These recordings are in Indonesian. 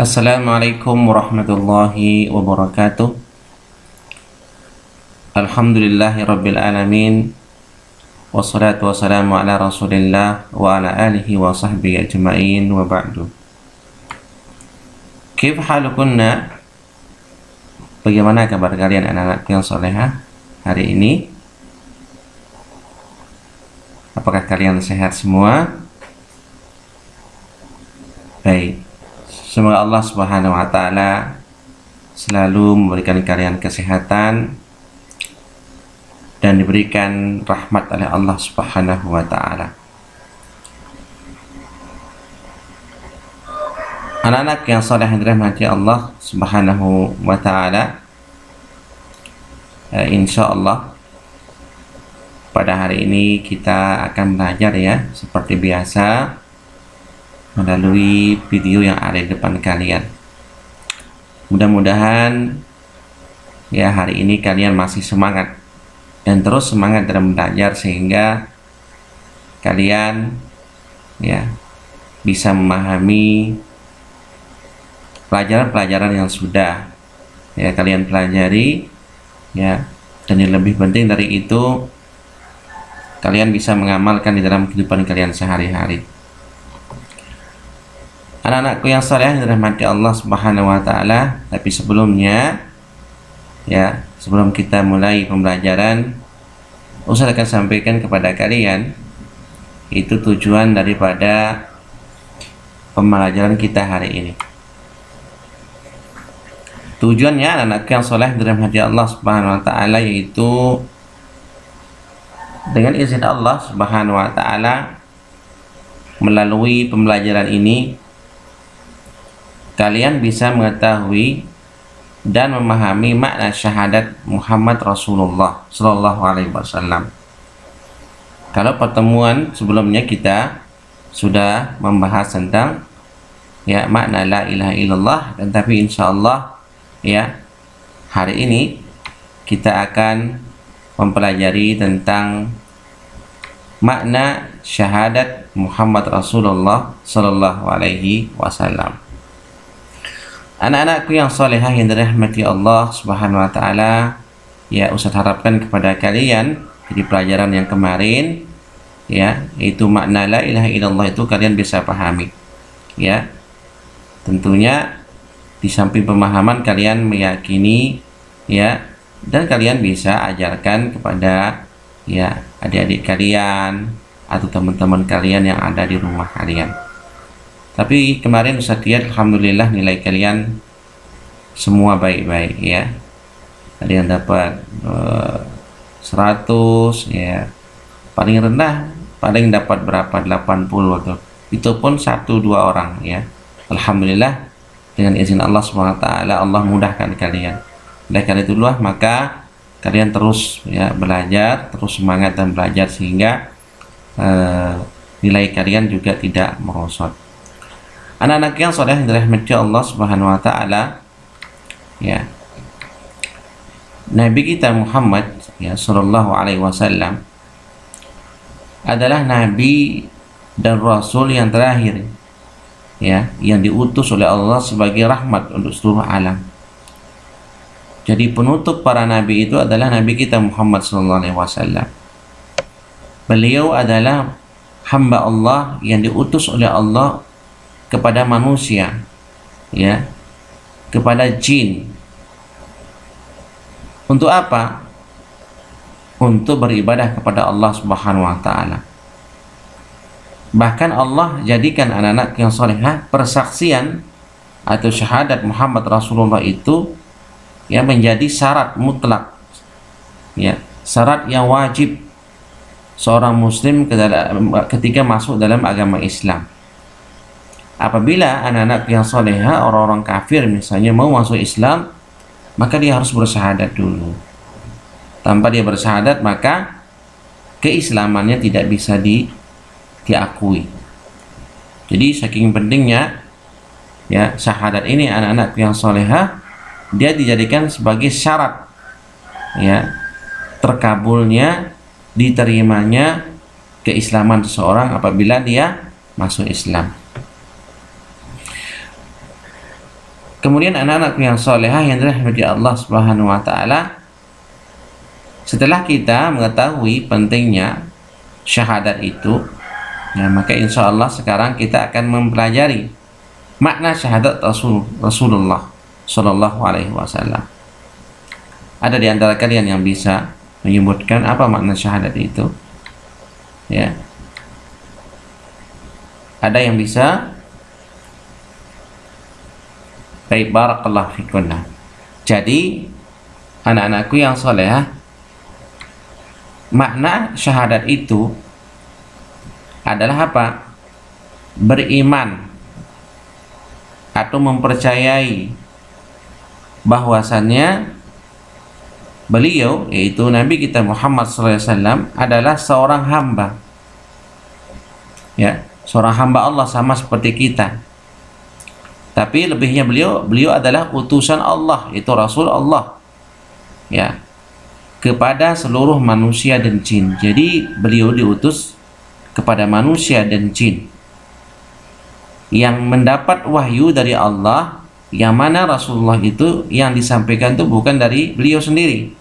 Assalamualaikum warahmatullahi wabarakatuh. Alhamdulillahi rabbil alamin. Wassalatu wassalamu ala rasulillah wa ala alihi wa sahbihi ajma'in wa ba'du. Kif halukunna? Bagaimana kabar kalian anak-anak yang solehah hari ini? Apakah kalian sehat semua? Baik. Semoga Allah Subhanahu wa taala selalu memberikan kalian kesehatan dan diberikan rahmat oleh Allah Subhanahu wa taala. Anak-anak yang saleh yang dirahmati Allah Subhanahu wa taala, insyaallah pada hari ini kita akan belajar ya seperti biasa melalui video yang ada di depan kalian. Mudah-mudahan ya hari ini kalian masih semangat dan terus semangat dalam belajar sehingga kalian ya bisa memahami pelajaran-pelajaran yang sudah ya kalian pelajari ya, dan yang lebih penting dari itu kalian bisa mengamalkan di dalam kehidupan kalian sehari-hari. Anak-anakku yang saleh yang dirahmati Allah Subhanahu wa taala, tapi sebelumnya ya, sebelum kita mulai pembelajaran, Ustaz akan sampaikan kepada kalian itu tujuan daripada pembelajaran kita hari ini. Tujuannya anak-anak yang saleh yang dirahmati Allah Subhanahu wa taala yaitu dengan izin Allah Subhanahu wa taala melalui pembelajaran ini kalian bisa mengetahui dan memahami makna syahadat Muhammad Rasulullah Sallallahu Alaihi Wasallam. Kalau pertemuan sebelumnya kita sudah membahas tentang ya makna la ilaha illallah, dan tapi insyaallah ya hari ini kita akan mempelajari tentang makna syahadat Muhammad Rasulullah Sallallahu Alaihi Wasallam. Anak-anakku yang solehah yang dirahmati Allah Subhanahu wa taala, ya Ustaz harapkan kepada kalian di pelajaran yang kemarin ya, yaitu makna la ilaha illallah itu kalian bisa pahami. Ya. Tentunya di samping pemahaman kalian meyakini ya, dan kalian bisa ajarkan kepada ya adik-adik kalian atau teman-teman kalian yang ada di rumah kalian. Tapi kemarin Ustaz lihat alhamdulillah nilai kalian semua baik-baik ya. Kalian dapat 100 ya. Paling rendah paling dapat berapa? 80 tuh. Itu pun 1-2 orang ya. Alhamdulillah dengan izin Allah SWT Allah mudahkan kalian. Oleh karena itulah maka kalian terus ya belajar, terus semangat dan belajar sehingga nilai kalian juga tidak merosot. Anak-anak yang saleh yang dirahmati Allah Subhanahu wa taala ya, Nabi kita Muhammad ya sallallahu alaihi wasallam adalah nabi dan rasul yang terakhir ya, yang diutus oleh Allah sebagai rahmat untuk seluruh alam. Jadi penutup para nabi itu adalah nabi kita Muhammad sallallahu alaihi wasallam. Beliau adalah hamba Allah yang diutus oleh Allah kepada manusia ya, kepada jin. Untuk apa? Untuk beribadah kepada Allah Subhanahu wa taala. Bahkan Allah jadikan anak-anak yang salehah persaksian atau syahadat Muhammad Rasulullah itu ya menjadi syarat mutlak ya, syarat yang wajib seorang muslim ketika masuk dalam agama Islam. Apabila anak-anak yang salehah, orang-orang kafir misalnya mau masuk Islam, maka dia harus bersyahadat dulu. Tanpa dia bersyahadat maka keislamannya tidak bisa diakui. Jadi saking pentingnya ya syahadat ini, anak-anak yang salehah dia dijadikan sebagai syarat ya terkabulnya, diterimanya keislaman seseorang apabila dia masuk Islam. Kemudian anak-anakku yang solehah yang dirahmati Allah Subhanahu wa taala, setelah kita mengetahui pentingnya syahadat itu, ya, maka insya Allah sekarang kita akan mempelajari makna syahadat Rasulullah Shallallahu Alaihi Wasallam. Ada di antara kalian yang bisa menyebutkan apa makna syahadat itu? Ya, ada yang bisa? Baik, barakallahu fikunna. Jadi anak-anakku yang soleh, makna syahadat itu adalah apa? Beriman atau mempercayai bahwasannya beliau, yaitu Nabi kita Muhammad SAW, adalah seorang hamba, ya, seorang hamba Allah sama seperti kita. Tapi lebihnya beliau adalah utusan Allah, itu Rasul Allah, ya, kepada seluruh manusia dan jin. Jadi beliau diutus kepada manusia dan jin, yang mendapat wahyu dari Allah, yang mana Rasulullah itu yang disampaikan itu bukan dari beliau sendiri,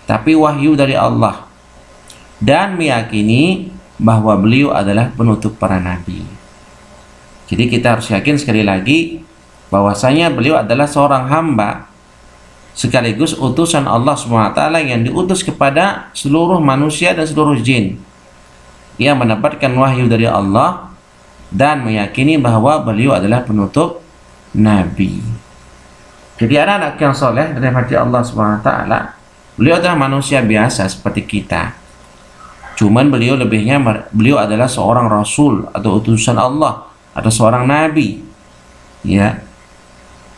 tapi wahyu dari Allah, dan meyakini bahwa beliau adalah penutup para nabi. Jadi kita harus yakin sekali lagi bahwasanya beliau adalah seorang hamba sekaligus utusan Allah SWT yang diutus kepada seluruh manusia dan seluruh jin, yang mendapatkan wahyu dari Allah dan meyakini bahwa beliau adalah penutup nabi. Jadi anak-anak yang soleh dari hati Allah SWT, beliau adalah manusia biasa seperti kita. Cuman beliau lebihnya, beliau adalah seorang rasul atau utusan Allah atau seorang nabi, ya,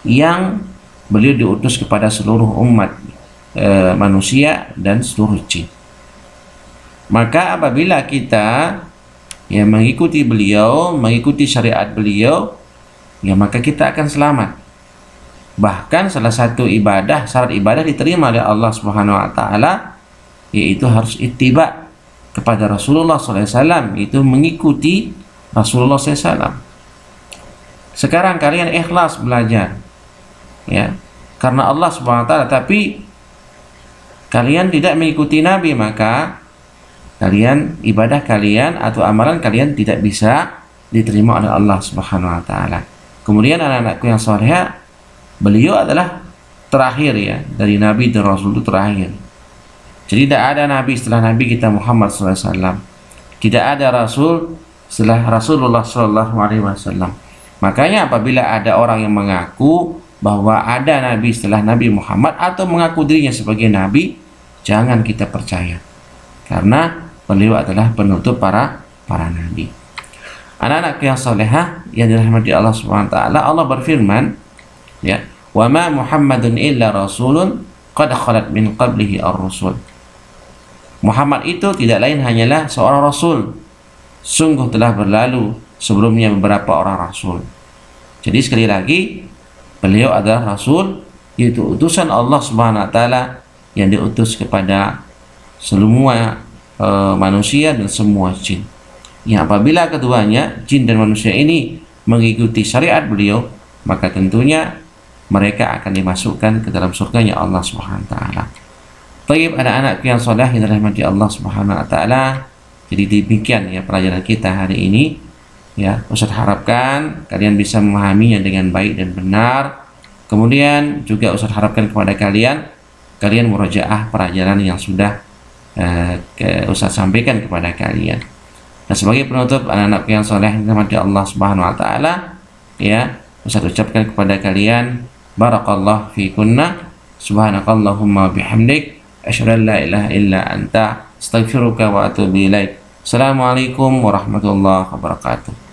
yang beliau diutus kepada seluruh umat manusia dan seluruh jin. Maka apabila kita, ya, mengikuti beliau, mengikuti syariat beliau, ya, maka kita akan selamat. Bahkan salah satu ibadah, syarat ibadah diterima oleh Allah Subhanahu wa taala, yaitu harus ittiba kepada Rasulullah SAW, itu mengikuti Rasulullah SAW. Sekarang kalian ikhlas belajar, ya, karena Allah Subhanahu wa taala, tapi kalian tidak mengikuti Nabi, maka kalian, ibadah kalian atau amalan kalian tidak bisa diterima oleh Allah Subhanahu wa taala. Kemudian anak-anakku yang soleh, beliau adalah terakhir, ya, dari Nabi dan Rasul itu terakhir. Jadi tidak ada Nabi setelah Nabi kita Muhammad SAW. Tidak ada Rasul setelah Rasulullah SAW. Makanya apabila ada orang yang mengaku bahwa ada Nabi setelah Nabi Muhammad atau mengaku dirinya sebagai Nabi, jangan kita percaya, karena beliau adalah penutup para Nabi. Anak-anak yang solehah yang dirahmati Allah Subhanahu wa taala, Allah berfirman, ya, wa ma Muhammadun illa rasulun qad khalat min qablihi ar-rusul. Muhammad itu tidak lain hanyalah seorang rasul, sungguh telah berlalu sebelumnya beberapa orang rasul. Jadi sekali lagi, beliau adalah rasul, yaitu utusan Allah Subhanahu wa taala yang diutus kepada semua manusia dan semua jin. Yang apabila keduanya, jin dan manusia ini, mengikuti syariat beliau, maka tentunya mereka akan dimasukkan ke dalam surganya Allah Subhanahu wa taala. Baik, anak-anak yang soleh yang dirahmati Allah Subhanahu wa taala, jadi demikian, ya, pelajaran kita hari ini, ya. Ustaz harapkan kalian bisa memahaminya dengan baik dan benar. Kemudian juga Ustaz harapkan kepada kalian murojaah pelajaran yang sudah Ustaz sampaikan kepada kalian. Nah, sebagai penutup, anak-anak yang soleh yang dirahmati Allah Subhanahu wa taala, ya, Ustaz ucapkan kepada kalian barakallahu fikunna, subhanakallahumma bihamdik, asyhadu an la ilaha illa anta, astaghfiruka wa atubu ilaik. Assalamualaikum warahmatullahi wabarakatuh.